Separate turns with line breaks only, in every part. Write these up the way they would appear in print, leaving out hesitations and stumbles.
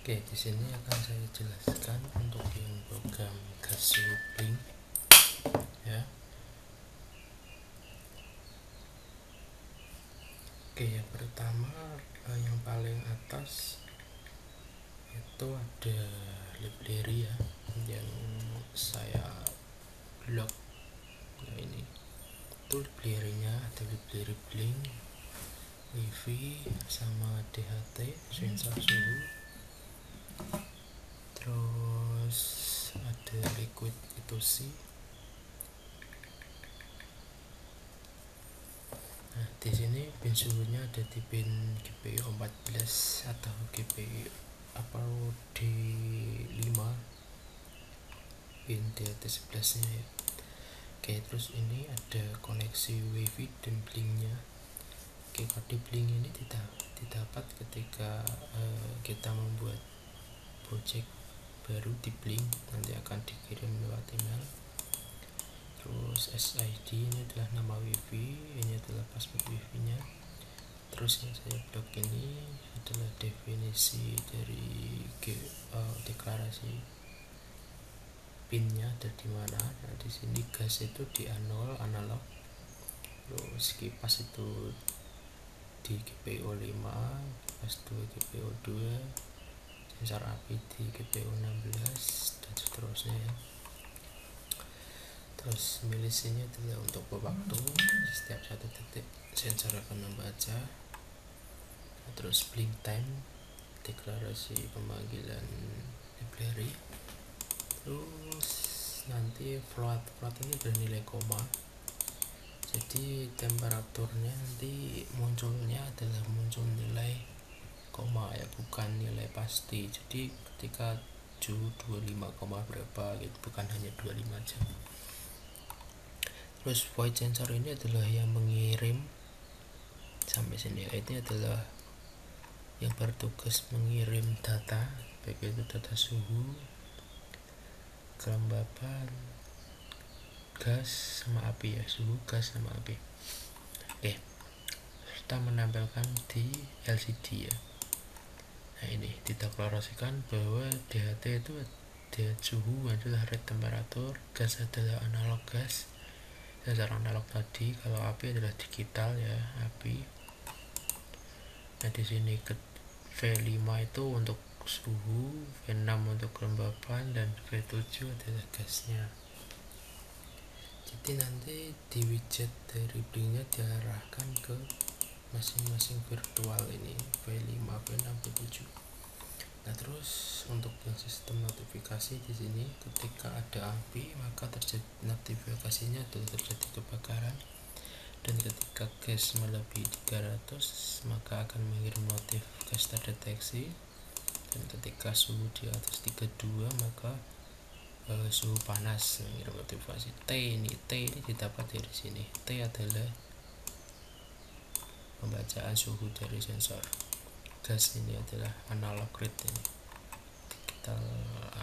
Oke, di sini akan saya jelaskan untuk yang program gas Blink ya. Oke, yang pertama yang paling atas itu ada library ya yang saya blok. Nah ini itu library-nya, ada library Blink, wifi sama DHT sensor suhu, terus ada liquid itu sih. Nah, di sini pin suhunya ada di pin GPU 14 atau GPU D5, pin DHT11 nya ya. Oke, terus ini ada koneksi wifi dan blinknya. Oke, kode blink ini didapat ketika kita membuat project baru di blink, nanti akan dikirim lewat email. Terus SID ini adalah nama wifi, ini adalah password wifi nya. Terus yang saya blok ini adalah definisi dari deklarasi pinnya ada di mana. Nah, di sini gas itu di A0 analog, terus kipas itu di GPU 5, kipas 2 GPU 2, sensor api di GPU 16 dan seterusnya ya. Terus milisinya adalah untuk waktu, setiap 1 detik sensor akan membaca. Nah, terus blink time, deklarasi pemanggilan library. Terus nanti float ini bernilai koma, jadi temperaturnya nanti munculnya adalah muncul nilai koma ya, bukan nilai pasti. Jadi ketika suhu 25, berapa gitu, bukan hanya 25 aja. Terus void sensor ini adalah yang mengirim sampai sini, ini adalah yang bertugas mengirim data, baik itu data suhu, kelembapan, gas sama api ya, suhu, gas sama api. Oke, serta menampilkan di LCD ya. Nah ini dideklarasikan bahwa DHT itu DHT suhu adalah rate temperatur, gas adalah analog gas, sensor analog tadi, kalau api adalah digital ya, api. Nah di sini ke V5 itu untuk suhu, V6 untuk kelembapan, dan V7 adalah gasnya. Jadi nanti di widget dari blinknya diarahkan ke masing-masing virtual ini, V5, V6, V7. Nah terus untuk yang sistem notifikasi di sini, ketika ada api maka terjadi notifikasinya adalah terjadi kebakaran, dan ketika gas melebihi 300 maka akan mengirim notif gas terdeteksi, dan ketika suhu di atas 32 maka suhu panas mengirim notifikasi. T ini didapat dari sini. T adalah pembacaan suhu dari sensor. Gas ini adalah analog rate ini. Digital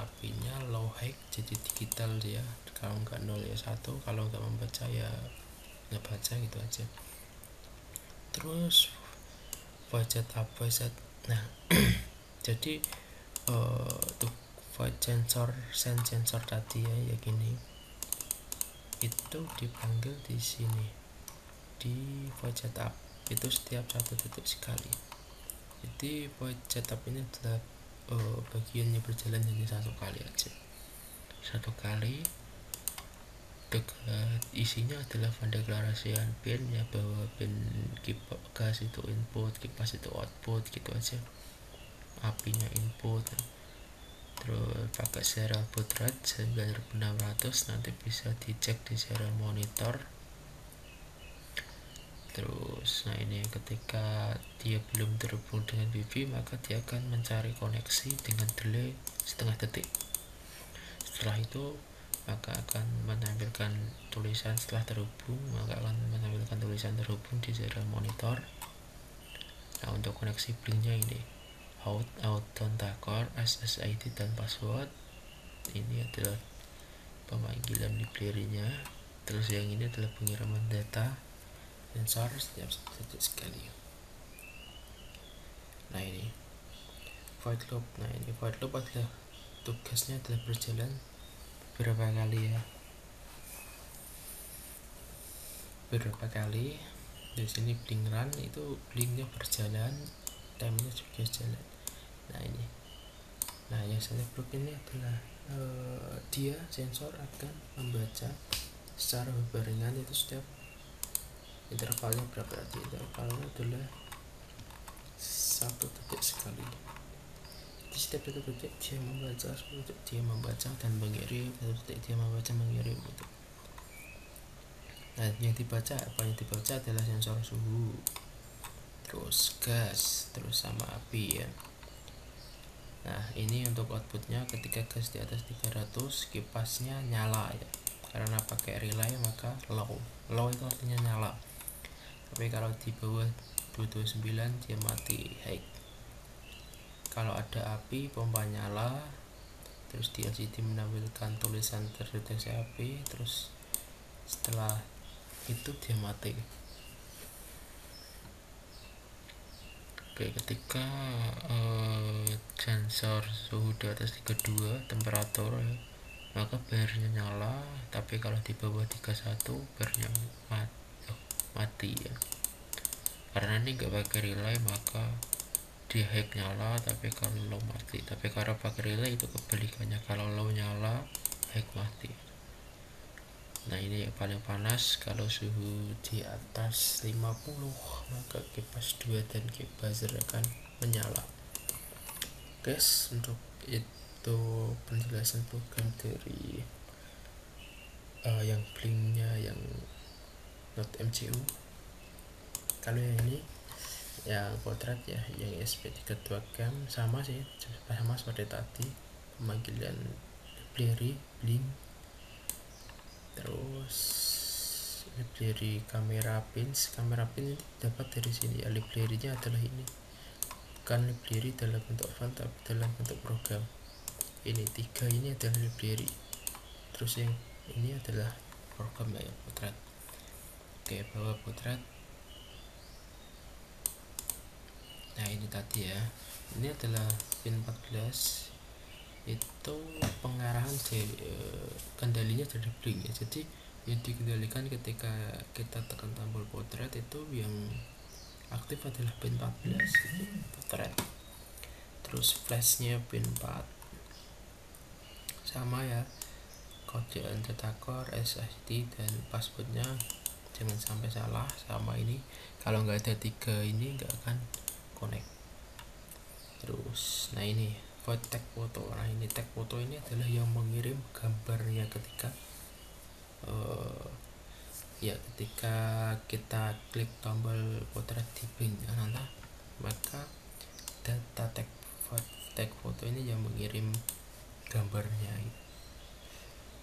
apinya low high, jadi digital dia, kalau enggak 0 ya 1, kalau enggak membaca ya nggak baca gitu aja. Terus budget apa set. Nah jadi untuk void sensor tadi ya gini, itu dipanggil di sini di void setup itu setiap 1 detik sekali. Jadi void setup ini adalah bagiannya berjalan hanya 1 kali aja, 1 kali. Isinya adalah pendeklarasian pin ya, bahwa pin gas itu input, kipas itu output gitu aja, apinya input. Terus pakai serial baud rate 9600, nanti bisa dicek di serial monitor. Terus nah ini ketika dia belum terhubung dengan wifi maka dia akan mencari koneksi dengan delay setengah detik. Setelah itu maka akan menampilkan tulisan setelah terhubung, maka akan menampilkan tulisan terhubung di serial monitor. Nah untuk koneksi blinknya ini out contact SSID dan password, ini adalah pemanggilan library-nya. Terus yang ini adalah pengiriman data sensor setiap 1 detik sekali. Nah ini void loop. Nah ini void loop adalah tugasnya adalah berjalan beberapa kali ya, beberapa kali. Di sini blink run itu blinknya berjalan, timenya juga jalan. Nah ini, nah yang saya blok ini adalah dia sensor akan membaca secara berbarengan itu setiap intervalnya berapa. Intervalnya adalah 1 detik sekali. Di setiap 1 detik dia membaca, 1 detik dia membaca dan mengirim, 1 detik dia membaca mengirim gitu. Nah yang dibaca, apa yang dibaca adalah sensor suhu, terus gas, terus sama api ya. Nah ini untuk outputnya, ketika gas di atas 300 kipasnya nyala ya, karena pakai relay maka low. Low itu artinya nyala, tapi kalau di bawah 229 dia mati high. Kalau ada api pompa nyala, terus di LCD menampilkan tulisan terdeteksi api, terus setelah itu dia mati. Oke, ketika sensor suhu di atas 32 temperatur ya, maka barnya nyala, tapi kalau di bawah 31 barnya mati ya, karena ini nggak pakai relay maka dia high nyala, tapi kalau low mati. Tapi kalau pakai relay itu kebalikannya, kalau low nyala high mati. Nah ini yang paling panas, kalau suhu di atas 50 maka kipas 2 dan kipas akan menyala. Guys, untuk itu penjelasan program dari yang blinknya yang not MCU. Kalau yang ini yang potret ya, yang SP32 cam sama sih, sama seperti tadi, pemanggilan library blink, terus library kamera pins. Kamera pin dapat dari sini ya, library-nya adalah ini, bukan library dalam bentuk file tapi dalam bentuk program. Ini 3 ini adalah library, terus yang ini adalah program ya, potret. Oke, bawa potret. Nah ini tadi ya, ini adalah pin 14, itu pengarahan kendalinya dari blink ya. Jadi yang dikendalikan ketika kita tekan tombol potret itu yang aktif adalah pin 14 itu potret. Terus flashnya pin 4 sama ya, kode datacore, SSD dan passwordnya jangan sampai salah. Sama ini, kalau nggak ada 3 ini nggak akan connect. Terus nah ini void tag foto. Nah ini tag foto ini adalah yang mengirim gambarnya ketika ketika kita klik tombol potret di blink nanti, maka data tag foto ini yang mengirim gambarnya.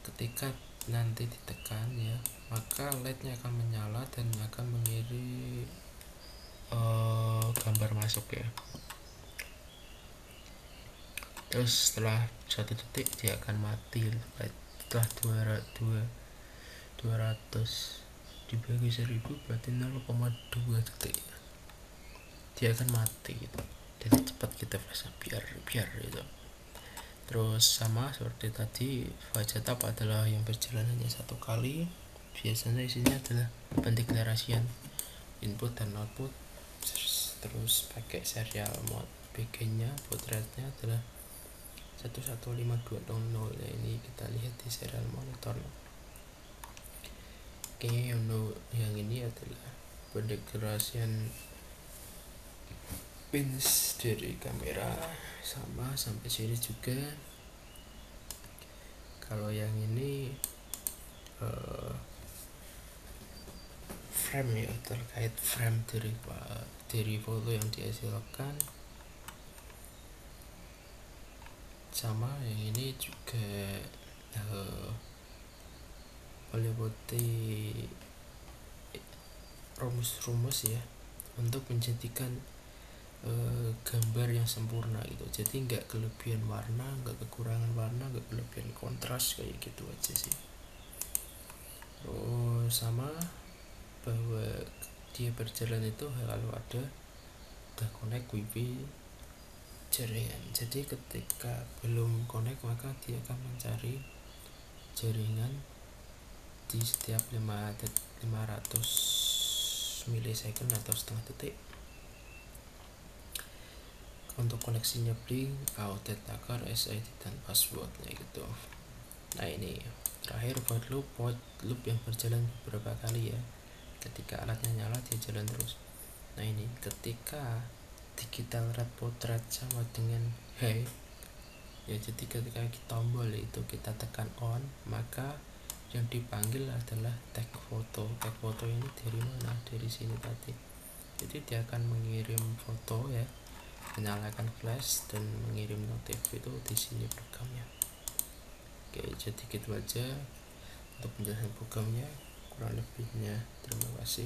Ketika nanti ditekan ya, maka LED-nya akan menyala dan akan mengirim gambar masuk ya. Terus setelah 1 detik dia akan mati. Setelah 200 dibagi 1000 berarti 0,2 detik dia akan mati gitu. Jadi cepat kita flash biar itu. Terus sama seperti tadi, fase tab adalah yang berjalan hanya 1 kali. Biasanya isinya adalah pendeklarasian input dan output, terus pakai serial mode. BG nya potretnya adalah 115200 ya, ini kita lihat di serial monitor. Oke, yang ini adalah pendeklarasian pins dari kamera, sama sampai sini juga. Kalau yang ini frame ya, terkait frame dari foto yang dihasilkan. Sama yang ini juga meliputi rumus-rumus ya untuk menjadikan gambar yang sempurna gitu. Jadi nggak kelebihan warna, nggak kekurangan warna, nggak kelebihan kontras, kayak gitu aja sih. Terus sama bahwa dia berjalan itu kalau ada udah connect wifi jaringan. Jadi ketika belum connect maka dia akan mencari jaringan di setiap 500 milisecond atau setengah detik. Untuk koneksinya Blink, out, attacker, SID dan passwordnya gitu. Nah ini terakhir void loop yang berjalan beberapa kali ya. Ketika alatnya nyala dia jalan terus. Nah ini ketika digital red portrait sama dengan high ya, jadi ketika kita tombol itu kita tekan on, maka yang dipanggil adalah tag foto. Tag foto ini dari mana? Dari sini tadi. Jadi dia akan mengirim foto ya, menyalakan flash dan mengirim notif itu di sini programnya. Oke, jadi gitu aja untuk penjelasan programnya. Kurang lebihnya terima kasih.